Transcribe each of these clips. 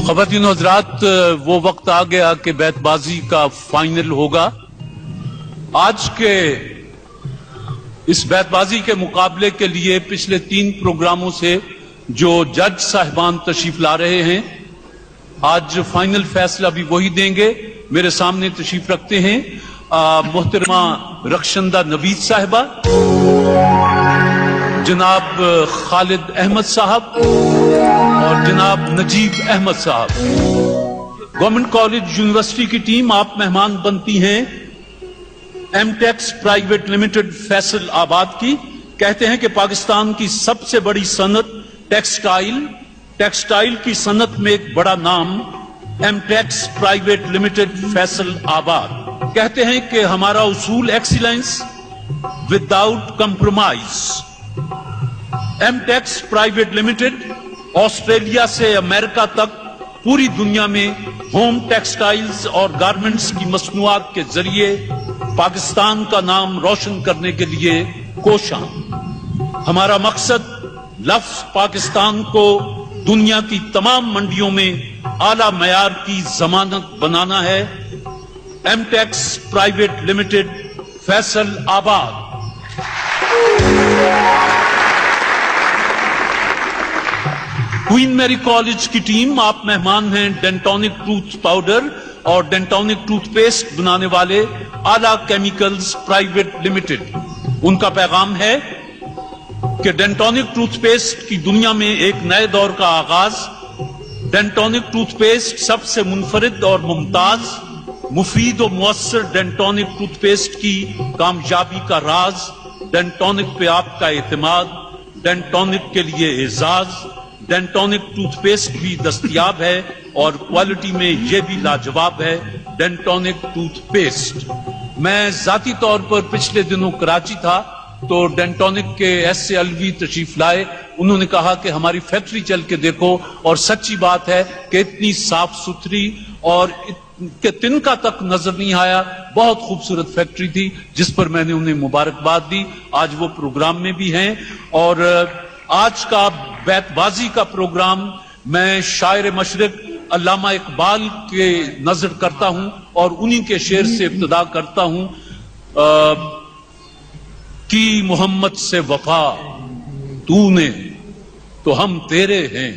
خواتین و حضرات، وہ وقت آ گیا کہ بیت بازی کا فائنل ہوگا. آج کے اس بیت بازی کے مقابلے کے لیے پچھلے 3 پروگراموں سے جو جج صاحبان تشریف لا رہے ہیں، آج فائنل فیصلہ بھی وہی دیں گے. میرے سامنے تشریف رکھتے ہیں محترمہ رخشندہ نوید صاحبہ، جناب خالد احمد صاحب اور جناب Najeeb Ahmed Sahab. Government college university کی ٹیم آپ مہمان بنتی ہیں M Tex private limited Faisalabad کی. کہتے ہیں کہ پاکستان کی سب سے بڑی صنعت ٹیکسٹائل کی صنعت میں ایک بڑا نام M Tex private limited Faisalabad. کہتے ہیں کہ ہمارا اصول excellence without compromise. M Tex private limited Australia سے امریکہ تک پوری دنیا میں ہوم ٹیکسٹائلز اور گارمنٹس کی مصنوعات کے ذریعے پاکستان کا نام روشن کرنے کے لیے کوشاں. ہمارا مقصد لفظ پاکستان کو دنیا کی تمام منڈیوں میں اعلی معیار کی ضمانت بنانا ہے. M Tex private limited Faisalabad. Queen میری کالج کی ٹیم آپ مہمان ہیں ڈینٹونک ٹوتھ پاؤڈر اور ڈینٹونک ٹوتھ پیسٹ بنانے والے اعلیٰ کیمیکلز پرائیویٹ لمیٹڈ. ان کا پیغام ہے کہ ڈینٹونک ٹوتھ پیسٹ کی دنیا میں ایک نئے دور کا آغاز. ڈینٹونک ٹوتھ پیسٹ سب سے منفرد اور ممتاز، مفید و مؤثر ڈینٹونک ٹوتھ پیسٹ کی کامیابی کا راز. ڈینٹونک پہ آپ کا اعتماد، ڈینٹونک کے لیے اعزاز. ڈینٹونک ٹوتھ پیسٹ بھی دستیاب ہے اور کوالٹی میں یہ بھی لاجواب ہے. ڈینٹونک ٹوتھ پیسٹ. میں ذاتی طور پر پچھلے دنوں کراچی تھا تو ڈینٹونک کے ایس اے الوی تشریف لائے. انہوں نے کہا کہ ہماری فیکٹری چل کے دیکھو، اور سچی بات ہے کہ اتنی صاف ستھری اور کہ تنکا تک نظر نہیں آیا. بہت خوبصورت فیکٹری تھی جس پر میں نے انہیں مبارکباد دی. آج وہ پروگرام میں بھی ہیں. اور آج کا بیت بازی کا پروگرام میں شاعر مشرق علامہ اقبال کے نظر کرتا ہوں اور انہی کے شعر سے ابتدا کرتا ہوں. کی محمد سے وفا تو نے تو ہم تیرے ہیں،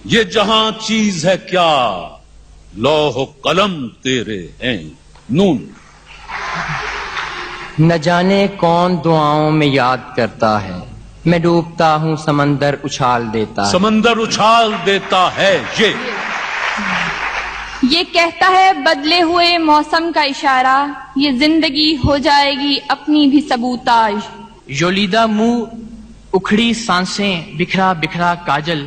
یہ جہاں چیز ہے کیا لوح و قلم تیرے ہیں. نون. نہ جانے کون دعاؤں میں یاد کرتا ہے، میں ڈوبتا ہوں سمندر اچھال دیتا ہے. سمندر اچھال دیتا ہے. یہ کہتا ہے بدلے ہوئے موسم کا اشارہ، یہ زندگی ہو جائے گی اپنی بھی سبوتاج. یولیدہ منہ اکھڑی سانسیں بکھرا بکھرا کاجل،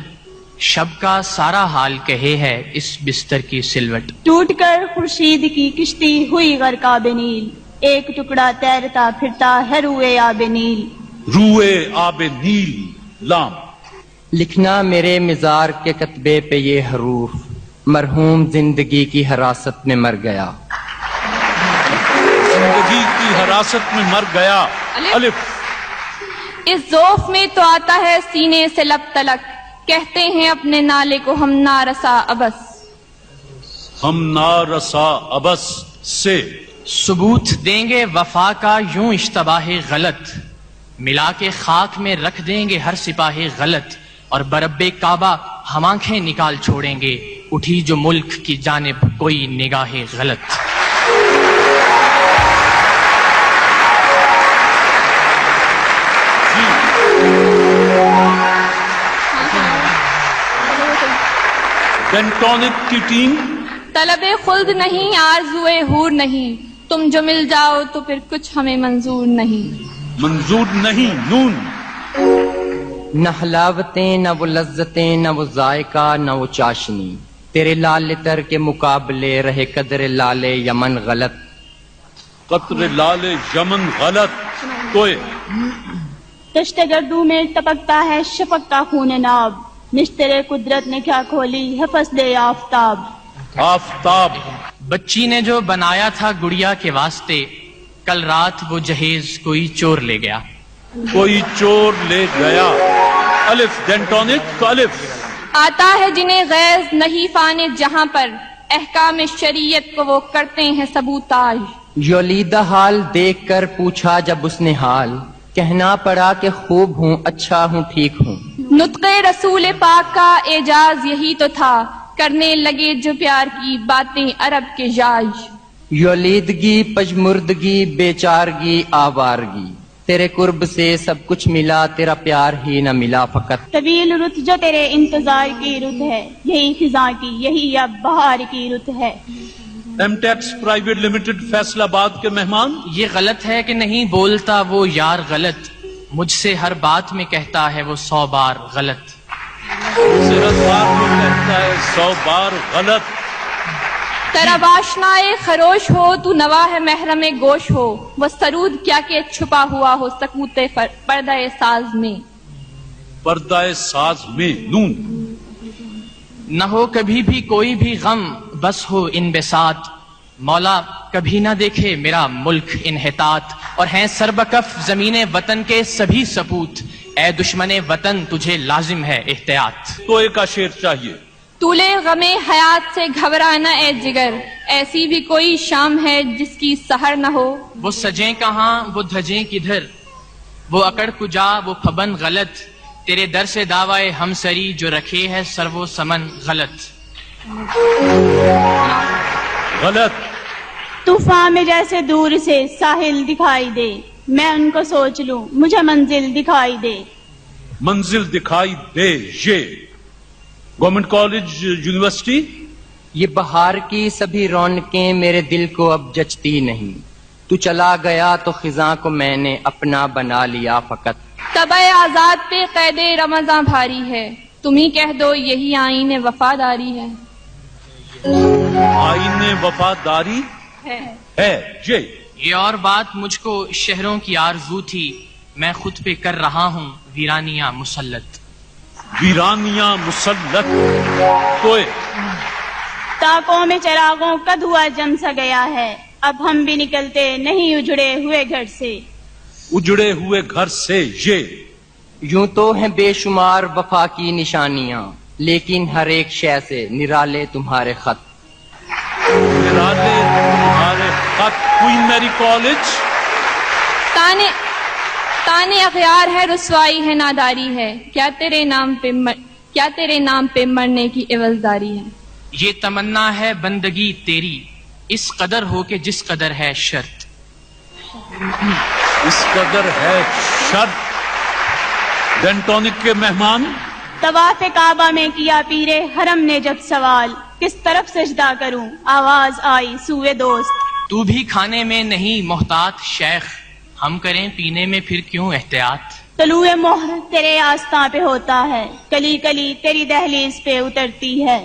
شب کا سارا حال کہے ہے اس بستر کی سلوٹ. ٹوٹ کر خورشید کی کشتی ہوئی غرق آب نیل، ایک ٹکڑا تیرتا پھرتا ہے روئے آب نیل. روئے آب نیل. لام. لکھنا میرے مزار کے کتبے پہ یہ حروف، مرحوم زندگی کی حراست میں مر گیا. زندگی کی حراست میں مر گیا. الف. اس ذوف میں تو آتا ہے سینے سے لب تلک، کہتے ہیں اپنے نالے کو ہم نارسا ابس. ہم نارسا ابس سے. ثبوت دیں گے وفا کا یوں اشتباہ غلط، ملا کے خاک میں رکھ دیں گے ہر سپاہ غلط، اور برب کعبہ ہم آنکھیں نکال چھوڑیں گے اٹھی جو ملک کی جانب کوئی نگاہ غلط. ڈینٹونک کی ٹیم. طلب خلد نہیں آرزوئے حور نہیں، تم جو مل جاؤ تو پھر کچھ ہمیں منظور نہیں. منظور نہیں. نون. نہ حلاوتیں نہ وہ لذتیں نہ وہ ذائقہ نہ وہ چاشنی، تیرے لال تر کے مقابلے رہے قدر لال یمن غلط. قطر لال یمن غلط. توئے. دشت گردوں میں ٹپکتا ہے شفق کا خون ناب، نشترے قدرت نے کیا کھولی ہے فصل آفتاب. آفتاب. بچی نے جو بنایا تھا گڑیا کے واسطے، کل رات وہ جہیز کوئی چور لے گیا. کوئی چور لے گیا. الف. ڈینٹونک. تو الف. آتا ہے جنہیں غیظ نحیفان جہاں پر احکام شریعت کو وہ کرتے ہیں سبوتاژ. یولیدہ حال دیکھ کر پوچھا جب اس نے حال، کہنا پڑا کہ خوب ہوں، اچھا ہوں، ٹھیک ہوں. نطق رسول پاک کا اعجاز یہی تو تھا، کرنے لگے جو پیار کی باتیں عرب کے جاج. یولیدگی، پجمردگی، بیچارگی، آوارگی، تیرے قرب سے سب کچھ ملا، تیرا پیار ہی نہ ملا فقط. طویل رت جو تیرے انتظار کی رت ہے، یہی خزاں کی، یہی اب بہار کی رت ہے. M Tex private limited Faisalabad کے مہمان. یہ غلط ہے کہ نہیں بولتا وہ یار غلط، مجھ سے ہر بات میں کہتا ہے وہ 100 بار غلط. صرف بار کو کہتا ہے 100 بار غلط. طرب آشنائے خروش ہو تو نواح محرم گوش ہو، وہ سرود کیا کہ چھپا ہوا ہو سکوت پردہ ساز میں. پردہ ساز میں نون. نہ ہو کبھی بھی کوئی بھی غم، بس ہو ان بساط، مولا کبھی نہ دیکھے میرا ملک انحطاط. اور ہیں سربکف زمین وطن کے سبھی سپوت، اے دشمن وطن تجھے لازم ہے احتیاط. تو ایک کا شعر چاہیے. طول غم حیات سے گھبرانا اے جگر، ایسی بھی کوئی شام ہے جس کی سحر نہ ہو. وہ سجیں کہاں وہ دھجیں کدھر، وہ اکڑ کجا وہ پھبن غلط، تیرے در سے دعوائے ہم سری جو رکھے ہے سر و سمن غلط. غلط. طوفان میں جیسے دور سے ساحل دکھائی دے، میں ان کو سوچ لوں مجھے منزل دکھائی دے. منزل دکھائی دے. یہ گورنمنٹ کالج یونیورسٹی. یہ بہار کی سبھی رونقیں میرے دل کو اب جچتی نہیں، تو چلا گیا تو خزاں کو میں نے اپنا بنا لیا فقط. طبع آزاد پہ قید رمضاں بھاری ہے، تم ہی کہہ دو یہی آئین وفاداری ہے. آئین وفاداری ہے. یہ اور بات مجھ کو شہروں کی آرزو تھی، میں خود پہ کر رہا ہوں ویرانیاں مسلط. ویرانیاں مسلط. تو تاکوں میں چراغوں کا دھواں جم سا گیا ہے، اب ہم بھی نکلتے نہیں اجڑے ہوئے گھر سے. اجڑے ہوئے گھر سے. یہ یوں تو ہیں بے شمار وفا کی نشانیاں، لیکن ہر ایک شے سے نرالے تمہارے خط. نرالے تمہارے خط. کوئین میری کالج. تانے اغیار ہے، رسوائی ہے، ناداری ہے، کیا تیرے نام پہ مرنے کی عوضداری ہے. یہ تمنا ہے بندگی تیری، اس قدر ہو کہ جس قدر ہے شرط. اس قدر ہے شرط. ڈینٹونک کے مہمان. طواف کعبہ میں کیا پیرے حرم نے جب سوال، کس طرف سجدہ کروں، آواز آئی سوئے دوست. تو بھی کھانے میں نہیں محتاط شیخ، ہم کریں پینے میں پھر کیوں احتیاط. طلوع مہر تیرے آستاں پہ ہوتا ہے، کلی کلی تیری دہلیز پہ اترتی ہے.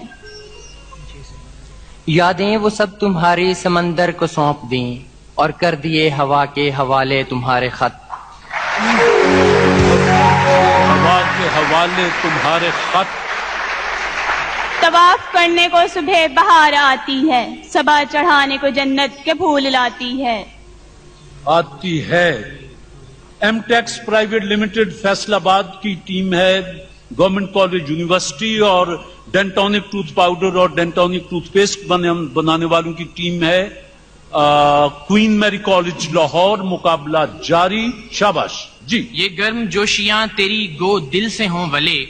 یادیں وہ سب تمہاری سمندر کو سونپ دیں، اور کر دیے ہوا کے حوالے تمہارے خط. ہوا کے حوالے تمہارے خط. طواف کرنے کو صبح بہار آتی ہے، صبا چڑھانے کو جنت کے پھول لاتی ہے. آتی ہے. M Tex private limited Faisalabad کی ٹیم ہے، گورنمنٹ کالج یونیورسٹی اور ڈینٹونک ٹوتھ پاؤڈر اور ڈینٹونک ٹوتھ پیسٹ بنانے والوں کی ٹیم ہے. کوئین میری کالج لاہور. مقابلہ جاری. شاباش. جی. یہ گرم جوشیاں تیری گو دل سے ہوں ولے،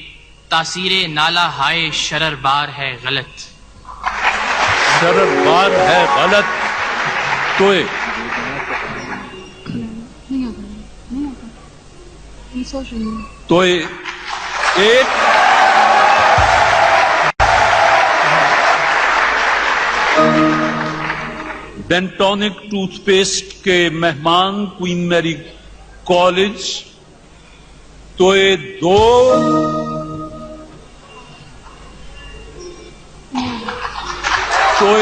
تاثیر نالا ہائے شرر بار ہے غلط. شرر بار ہے غلط. تو ایک ڈینٹونک ٹوتھ پیسٹ کے مہمان کوئین میری کالج. تو دو تو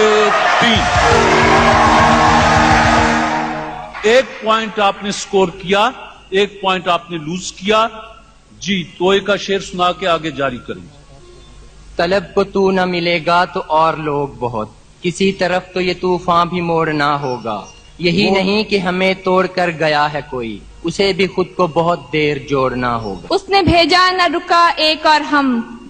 تین. ایک پوائنٹ آپ نے سکور کیا، ایک پوائنٹ آپ نے لوز کیا. جی توئے کا شعر سنا کے آگے جاری کریں. طلب کو تو نہ ملے گا تو اور لوگ بہت، کسی طرف تو یہ طوفان بھی موڑنا ہوگا. یہی نہیں کہ ہمیں توڑ کر گیا ہے کوئی، اسے بھی خود کو بہت دیر جوڑنا ہوگا. اس نے بھیجا نہ رکا ایک اور ہم،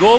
2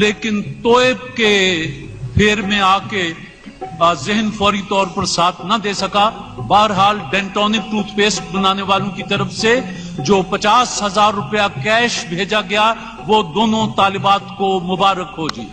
لیکن توئب کے پھیر میں آ کے ذہن فوری طور پر ساتھ نہ دے سکا. بہرحال ڈینٹونک ٹوتھ پیسٹ بنانے والوں کی طرف سے جو 50,000 روپیہ کیش بھیجا گیا وہ دونوں طالبات کو مبارک ہو جی.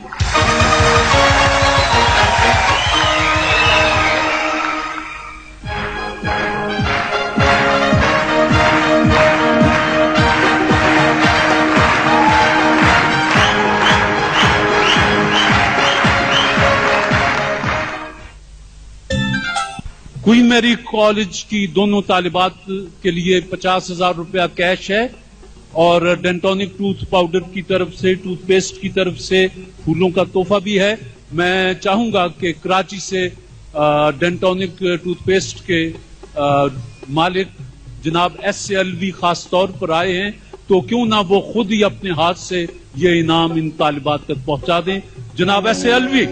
کوئین میری کالج کی دونوں طالبات کے لیے 50,000 روپیہ کیش ہے اور ڈینٹونک ٹوتھ پاؤڈر کی طرف سے ٹوتھ پیسٹ کی طرف سے پھولوں کا تحفہ بھی ہے. میں چاہوں گا کہ کراچی سے ڈینٹونک ٹوتھ پیسٹ کے مالک جناب SLV خاص طور پر آئے ہیں تو کیوں نہ وہ خود ہی اپنے ہاتھ سے یہ انعام ان طالبات تک پہنچا دیں. جناب SLV.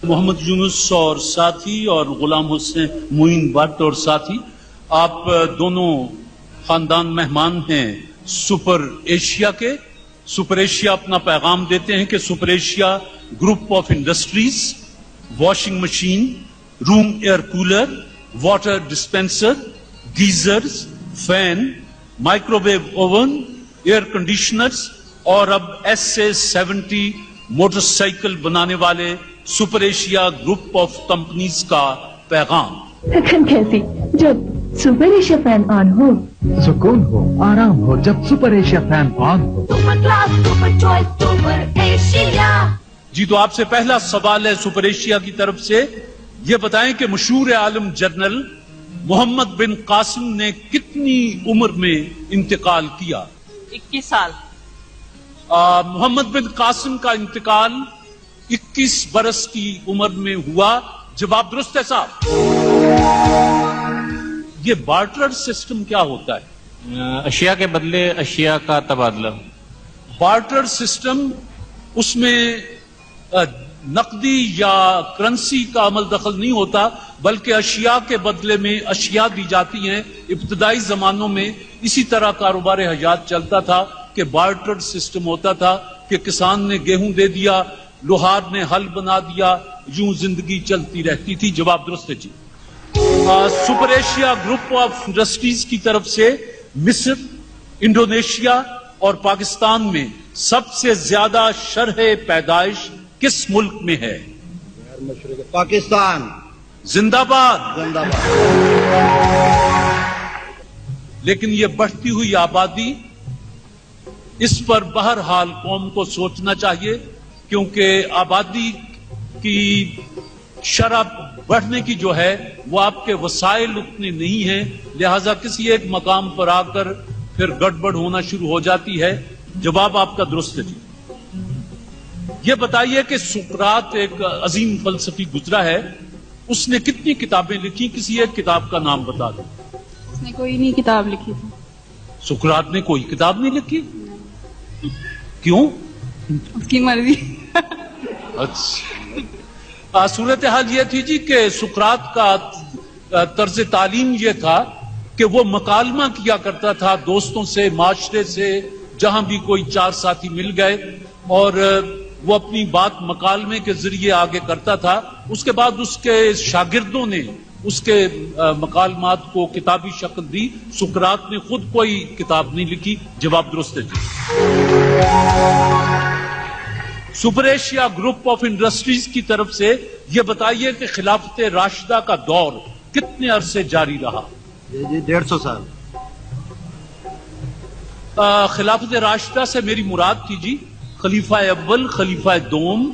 محمد یونس اور ساتھی اور غلام حسین معین بٹ اور ساتھی، آپ دونوں خاندان مہمان ہیں سپر ایشیا کے. سپر ایشیا اپنا پیغام دیتے ہیں کہ super Asia group of industries washing machine, room air cooler, water dispenser, geysers, fan, microwave oven, air conditioners اور اب SA-70 موٹر سائیکل بنانے والے super Asia group of companies کا پیغام. تھکن کیسی جب سپر ایشیا فین آن ہو، سکون ہو، آرام ہو جب سپر ایشیا فین آن ہو. Super class, super choice, super Asia. جی تو آپ سے پہلا سوال ہے سپر ایشیا کی طرف سے، یہ بتائیں کہ مشہور عالم جنرل محمد بن قاسم نے کتنی عمر میں انتقال کیا؟ 21 سال. محمد بن قاسم کا انتقال 21 برس کی عمر میں ہوا. جواب درست ہے صاحب. یہ بارٹر سسٹم کیا ہوتا ہے؟ اشیاء کے بدلے اشیاء کا تبادلہ. بارٹر سسٹم، اس میں نقدی یا کرنسی کا عمل دخل نہیں ہوتا بلکہ اشیاء کے بدلے میں اشیاء دی جاتی ہیں. ابتدائی زمانوں میں اسی طرح کاروبار حیات چلتا تھا کہ بارٹر سسٹم ہوتا تھا کہ کسان نے گیہوں دے دیا، لوہار نے ہل بنا دیا، یوں زندگی چلتی رہتی تھی. جواب درست ہے جی. Super Asia group of industries کی طرف سے مصر، انڈونیشیا اور پاکستان میں سب سے زیادہ شرح پیدائش کس ملک میں ہے؟ پاکستان. زندہ باد. زندہ باد. لیکن یہ بڑھتی ہوئی آبادی، اس پر بہرحال قوم کو سوچنا چاہیے کیونکہ آبادی کی شرح بڑھنے کی جو ہے وہ آپ کے وسائل اتنے نہیں ہیں، لہذا کسی ایک مقام پر آ کر پھر گڑبڑ ہونا شروع ہو جاتی ہے. جواب آپ کا درست ہے جی. یہ بتائیے کہ سقراط ایک عظیم فلسفی گزرا ہے، اس نے کتنی کتابیں لکھی؟ کسی ایک کتاب کا نام بتا دیں. اس نے کوئی نہیں کتاب لکھی تھی. سقراط نے کوئی کتاب نہیں لکھی؟ کیوں؟ اس کی مرضی. اچھا، صورتحال یہ تھی جی کہ سقراط کا طرز تعلیم یہ تھا کہ وہ مکالمہ کیا کرتا تھا دوستوں سے، معاشرے سے، جہاں بھی کوئی چار ساتھی مل گئے اور وہ اپنی بات مکالمے کے ذریعے آگے کرتا تھا. اس کے بعد اس کے شاگردوں نے اس کے مکالمات کو کتابی شکل دی. سقراط نے خود کوئی کتاب نہیں لکھی. جواب درست ہے جی. Super Asia group of industries کی طرف سے یہ بتائیے کہ خلافت راشدہ کا دور کتنے عرصے جاری رہا؟ 150 سال. خلافت راشدہ سے میری مراد تھی جی خلیفہ اول، خلیفہ دوم،